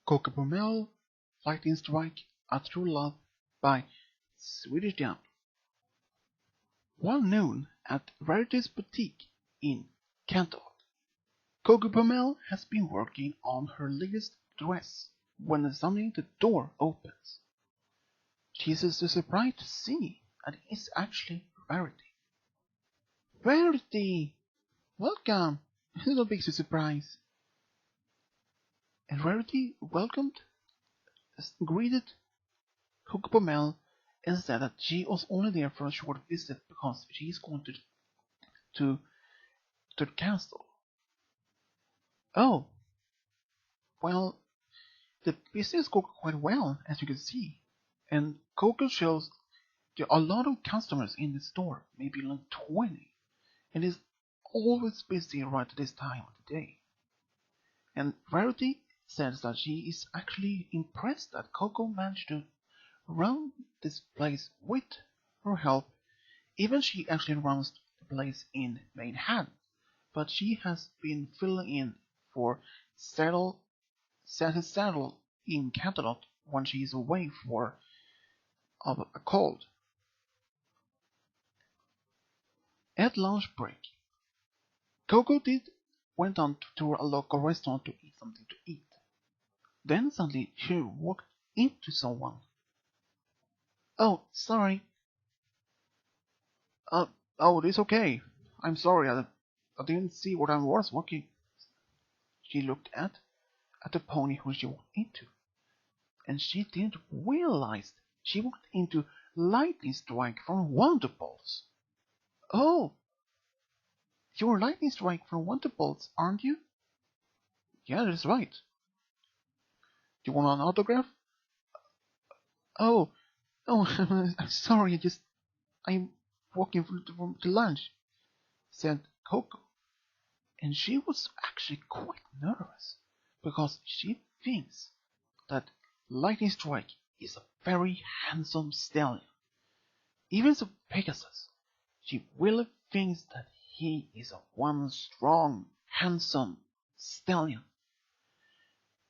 Coco Pommel, Lightning Strike, A True Love by Swedish Jump. One noon at Rarity's boutique in Canterlot, Coco Pommel has been working on her latest dress when suddenly the door opens. She is surprised to see that it is actually Rarity. Rarity! Welcome! No big surprise. And Rarity greeted Coco Pommel and said that she was only there for a short visit because she is going to the castle. Oh, well, the business goes quite well, as you can see, and Coco shows there are a lot of customers in the store, maybe like 20, and is always busy right at this time of the day. And Rarity says that she is actually impressed that Coco managed to run this place with her help. Even she actually runs the place in Manhattan, but she has been filling in for Saddle in Canterlot when she is away for a cold. At lunch break, Coco went on to a local restaurant to eat something to eat. Then suddenly she walked into someone. Oh, sorry. Oh, it's okay. I'm sorry. I didn't see what I was walking. She looked at the pony who she walked into, and she didn't realize she walked into Lightning Strike from Wonderbolts. Oh, you're Lightning Strike from Wonderbolts, aren't you? Yeah, that's right. Do you want an autograph? Oh, I'm sorry. I'm walking to lunch," said Coco, and she was actually quite nervous because she thinks that Lightning Strike is a very handsome stallion. Even so Pegasus, she really thinks that he is one strong, handsome stallion.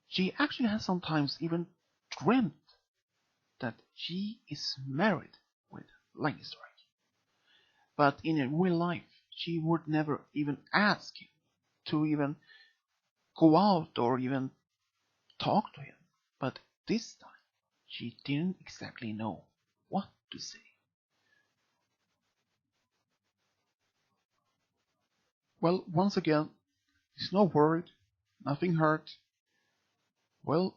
She actually has sometimes even dreamt that she is married with Lightning Strike. But in real life, she would never even ask him to even go out or even talk to him. But this time, she didn't exactly know what to say. Well, once again, he's no worried, nothing hurt. Well,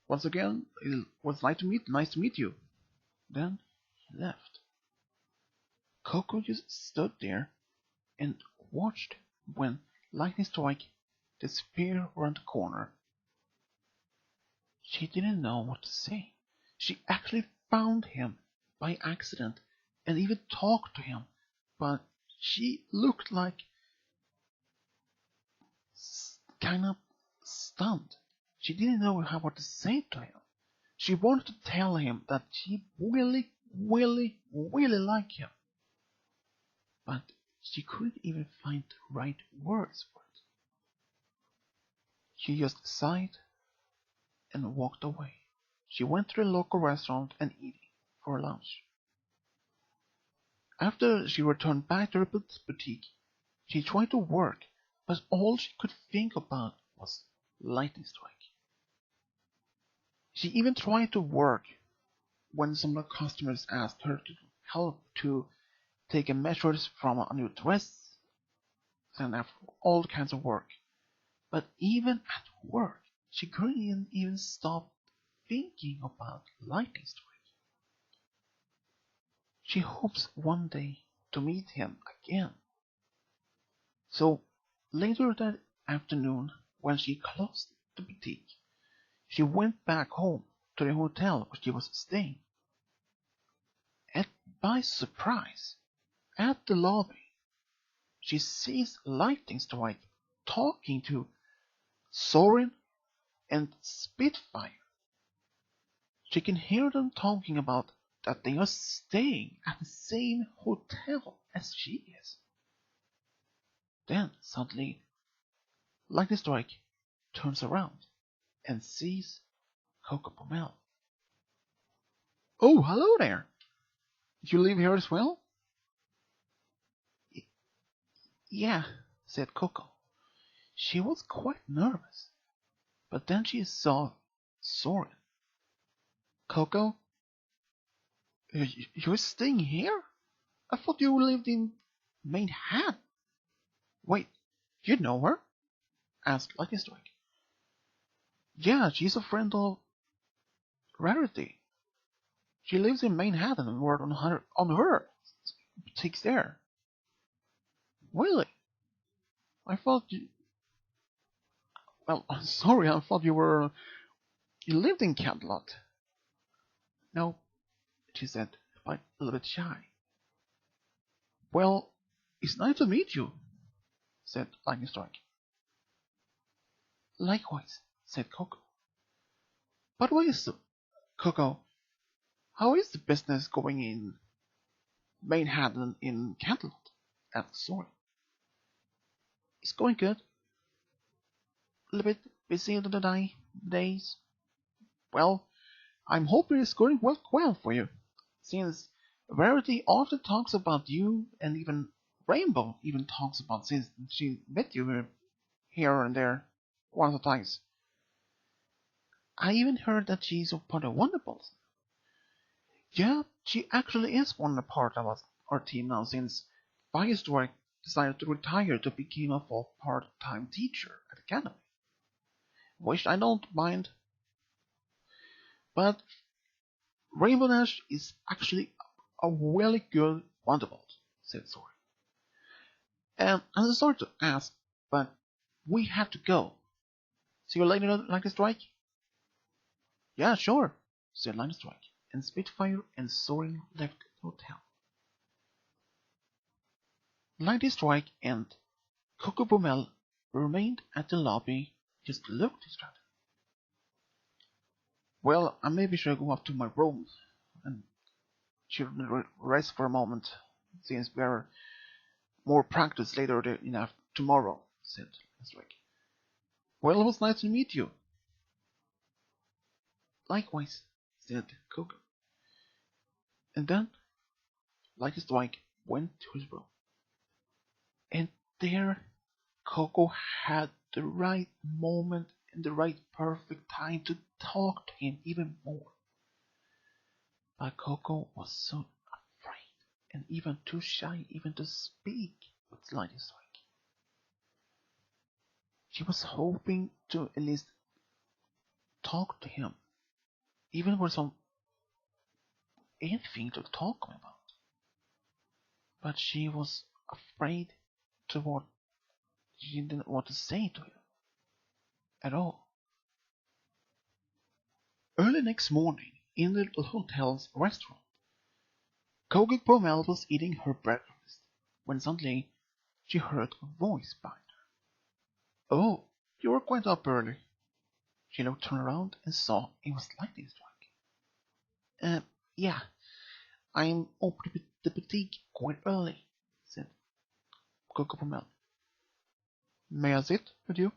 once again, it was nice to meet you. Then he left. Coco just stood there and watched when Lightning Strike disappeared around the corner. She didn't know what to say. She actually found him by accident and even talked to him, but she looked like kind of stunned. She didn't know what to say to him. She wanted to tell him that she really, really, really liked him, but she couldn't even find the right words for it. She just sighed and walked away. She went to the local restaurant and eating for lunch. After she returned back to her boutique, she tried to work, but all she could think about was Lightning Strike. She even tried to work when some of the customers asked her to help to take measures from a new dress and after all kinds of work. But even at work, she couldn't even stop thinking about Lightning Strike. She hopes one day to meet him again. So later that afternoon, when she closed the boutique, she went back home to the hotel where she was staying. And by surprise, at the lobby, she sees Lightning Strike talking to Soren and Spitfire. She can hear them talking about that they are staying at the same hotel as she is. Then suddenly, Lightning Strike turns around and sees Coco Pommel. "Oh, hello there! You live here as well?" "Yeah," said Coco. She was quite nervous, but then she saw Soren. "Coco, you're staying here? I thought you lived in Manhattan." "Wait, you know her?" asked Lucky Strike. "Yeah, she's a friend of Rarity. She lives in Manhattan and works on her boutiques there." "Really? I thought you... Well, I'm sorry, I thought you lived in Camelot." "No," she said, but a little bit shy. "Well, it's nice to meet you," said Lightning Strike. "Likewise," said Coco. "But Coco, how is the business going in Manhattan in Camelot?" asked Soren. "It's going good. A little bit busy the days. Well, I'm hoping it's going well for you, since Verity often talks about you, and even Rainbow even talks about since she met you here and there once or twice. I even heard that she's a part of Wonderballs. Yeah, she actually is one part of our team now, since Firestork decided to retire to become a full part-time teacher at the academy. Which I don't mind, but Rainbow Dash is actually a really good Wonderbolt," said Soren. "And I'm sorry to ask, but we have to go. See you later, Lightning Strike?" "Yeah, sure," said Lightning Strike, and Spitfire and Soren left the hotel. Lightning Strike and Coco Pommel remained at the lobby, just looked at each other. "Well, I maybe should go up to my room and should rest for a moment, since we are more practice later tomorrow," said Strike. "Well, it was nice to meet you." "Likewise," said Coco. And then, like a strike, went to his room. And there, Coco had the right moment and the right perfect time to talk to him even more. But Coco was so afraid and even too shy even to speak with Lightning Strike. She was hoping to at least talk to him, even for anything to talk about. But she was afraid to what she didn't want to say to him at all. Early next morning, in the hotel's restaurant, Coco Pommel was eating her breakfast when suddenly she heard a voice behind her. "Oh, you are quite up early." She turned around and saw it was Lightning Strike. Yeah, I'm opening the boutique quite early," said Coco Pommel. "May I sit with you?"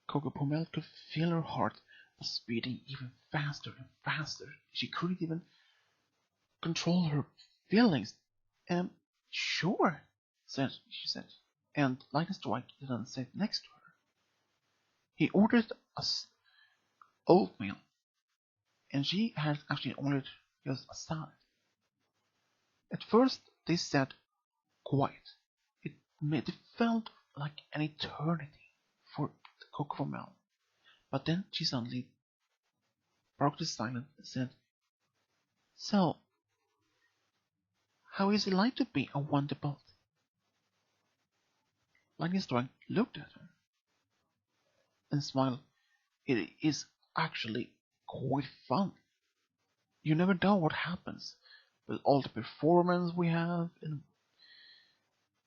Coco Pommel could feel her heart was beating even faster and faster. She couldn't even control her feelings. Sure, she said, and Lightning Strike didn't sit next to her. He ordered oatmeal, and she had actually ordered just a salad. At first, they sat quiet. It felt like an eternity for Coco Pommel. But then she suddenly broke the silence and said, "So, how is it like to be a Wonderbolt?" Lightning Strike looked at her and smiled. "It is actually quite fun. You never know what happens with all the performance we have, and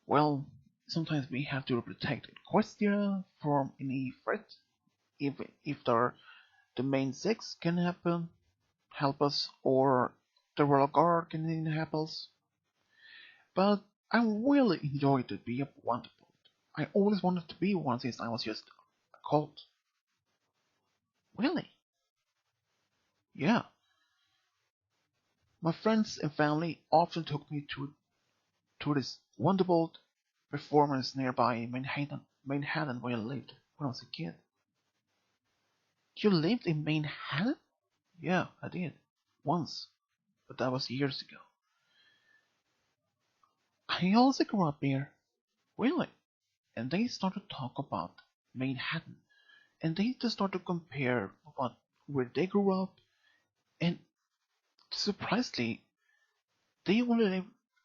well, sometimes we have to protect Equestria from any threat. If the main six can help us, or the Royal Guard can help us. But I really enjoy to be a Wonderbolt. I always wanted to be one since I was just a colt." Really? Yeah. My friends and family often took me to this wonderful performance nearby in Manhattan where I lived when I was a kid. You lived in Manhattan? Yeah, I did. Once, but that was years ago. I also grew up here. Really? And they started to talk about Manhattan. And they just started to compare about where they grew up. And surprisingly, they only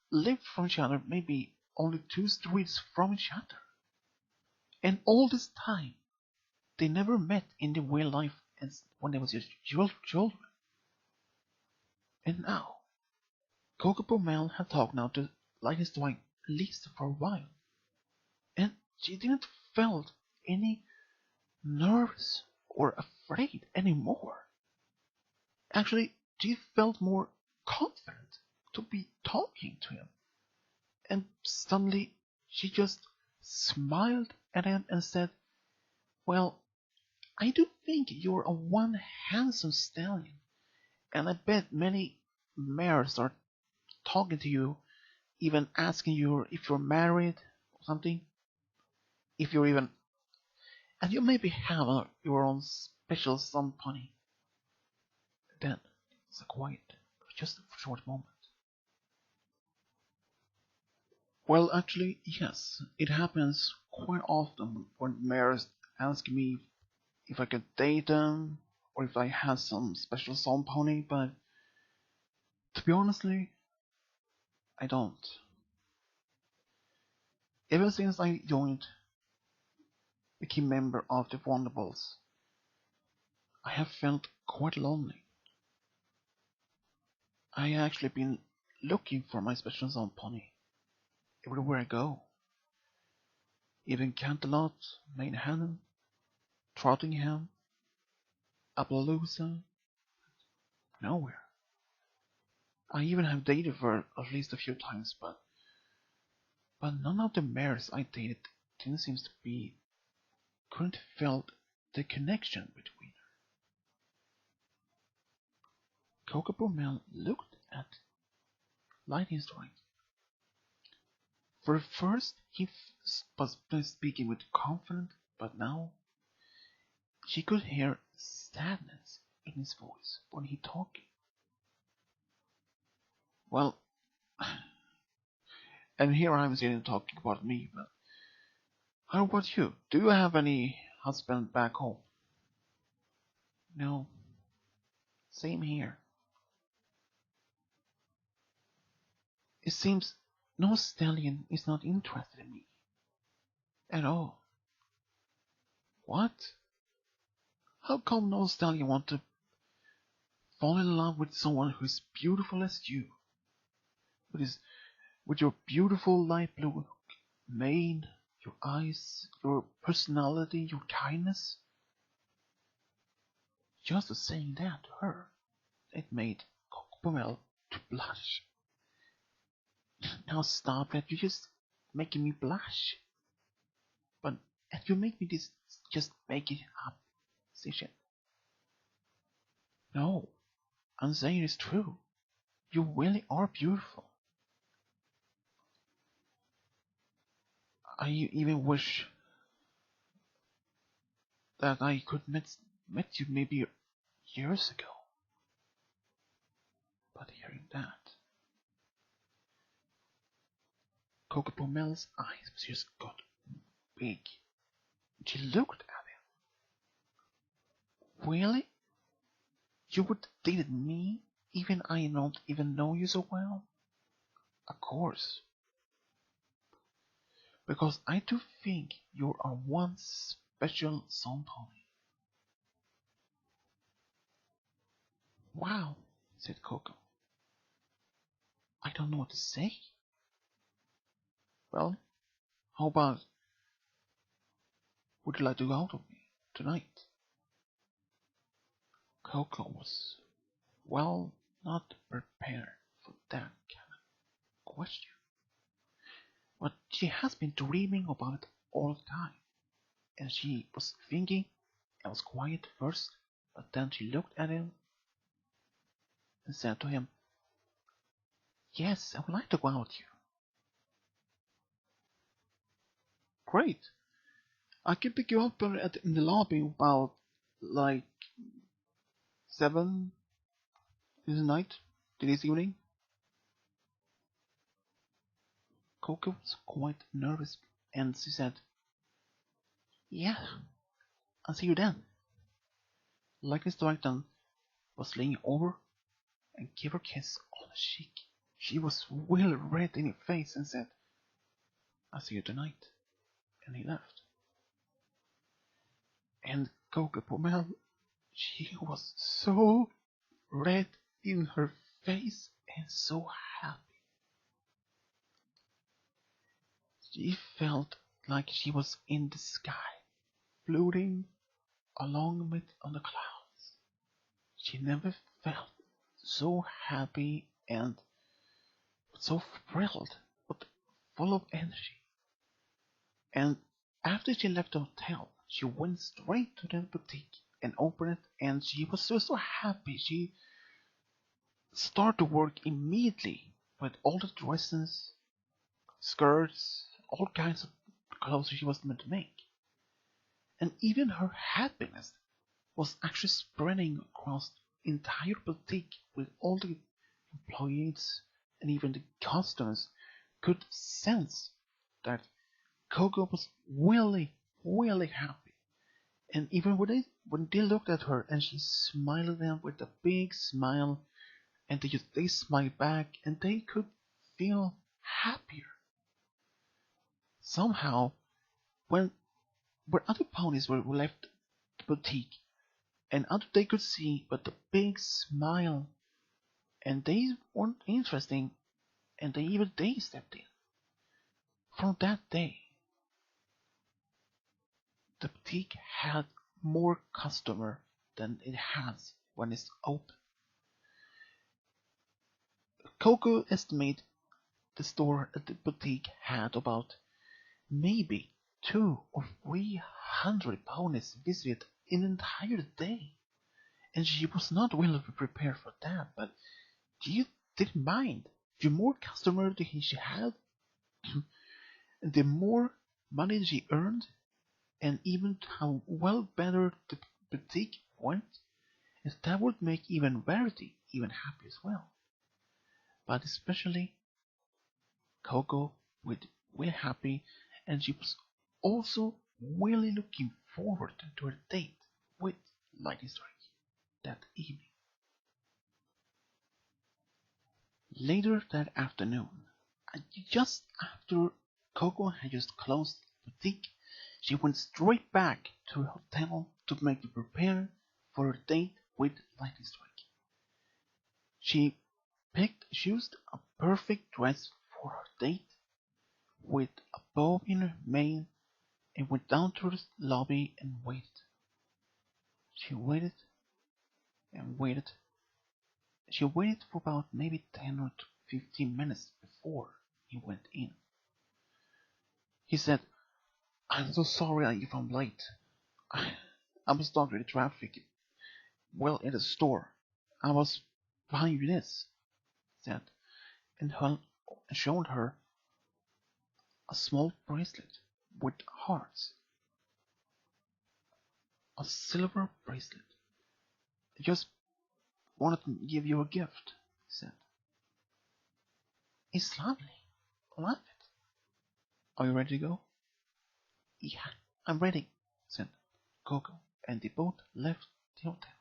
lived from each other maybe only 2 streets from each other. And all this time, they never met in the real life as when they was just children. And now, Coco Pommel had talked now to Linus Dwight at least for a while. And she didn't felt any nervous or afraid anymore. Actually, she felt more confident to be talking to him. And suddenly she just smiled at him and said, "Well, I do think you're a one handsome stallion, and I bet many mares are talking to you, even asking you if you're married or something, if you're even, and you maybe have your own special sun pony." Then it's a quiet, just a short moment. Well, actually, yes, it happens quite often when mares ask me if I could date them or if I had some special sun pony, but to be honestly, I don't. Ever since I joined, became member of the Wonderballs, I have felt quite lonely. I actually been looking for my special sun pony everywhere I go, even Canterlot, Manhattan, Trottingham, Appaloosa, nowhere. I even have dated her at least a few times, but none of the mares I dated didn't seem to be couldn't felt the connection between her. Coco Pommel looked at Lightning Strike. For first he was speaking with confidence, but now she could hear sadness in his voice when he talked. Well, and here I'm sitting talking about me, but how about you? Do you have any husband back home? No, same here. It seems no stallion is not interested in me at all. What? How come no stallion want to fall in love with someone who is beautiful as you? With his, with your beautiful light blue mane, your eyes, your personality, your kindness? Just saying that to her, it made Coco to blush. Now stop that, you're just making me blush. But and you make me this just make it up decision. No, I'm saying it's true. You really are beautiful. I even wish that I could met you maybe years ago. But hearing that, Coco Pommel's eyes just got big. She looked at him. Really? You would date me, even I don't even know you so well? Of course. Because I do think you are one special sun pony. Wow, said Coco. I don't know what to say. Well, how about would you like to go out with me tonight? Coco was, well, not prepared for that kind of question. But she has been dreaming about it all the time, and she was thinking and was quiet first. But then she looked at him and said to him, "Yes, I would like to go out with you." "Great. I can pick you up in the lobby about like 7 this evening." Coco was quite nervous and she said, "Yeah, I'll see you then." Lightning Strike then was leaning over and gave her a kiss on the cheek. She was well red in her face and said, "I'll see you tonight." And he left. And Coco Pommel, she was so red in her face and so happy. She felt like she was in the sky, floating along with on the clouds. She never felt so happy and so thrilled, but full of energy. And after she left the hotel, she went straight to the boutique and opened it, and she was so happy. She started to work immediately with all the dresses, skirts, all kinds of clothes she was meant to make. And even her happiness was actually spreading across the entire boutique, with all the employees and even the customers could sense that Coco was really, really happy. And even when they looked at her and she smiled at them with a big smile, and they smiled back and they could feel happier. Somehow, when other ponies were left the boutique, and other they could see but the big smile, and they weren't interesting, and they stepped in. From that day, the boutique had more customer than it has when it's open. Coco estimated the store at the boutique had about maybe 200 or 300 ponies visit in an entire day, and she was not well prepared for that. But she didn't mind. The more customers she had, the more money she earned, and even how well better the boutique went, and that would make even Verity even happy as well. But especially Coco was really happy, and she was also really looking forward to her date with Lightning Strike that evening. Later that afternoon, just after Coco had just closed the boutique, she went straight back to her hotel to make the prepare for her date with Lightning Strike. She chose a perfect dress for her date with a bow in her mane and went down to the lobby and waited. She waited and waited. She waited for about maybe 10 or 15 minutes before he went in. He said, "I'm so sorry if I'm late. I was stuck in the traffic. Well, in the store. I was behind you this," he said, and showed her a small bracelet with hearts. A silver bracelet. "I just wanted to give you a gift," he said. "It's lovely. I love it. Are you ready to go?" "Yeah, I'm ready," said Coco, and they both left the hotel.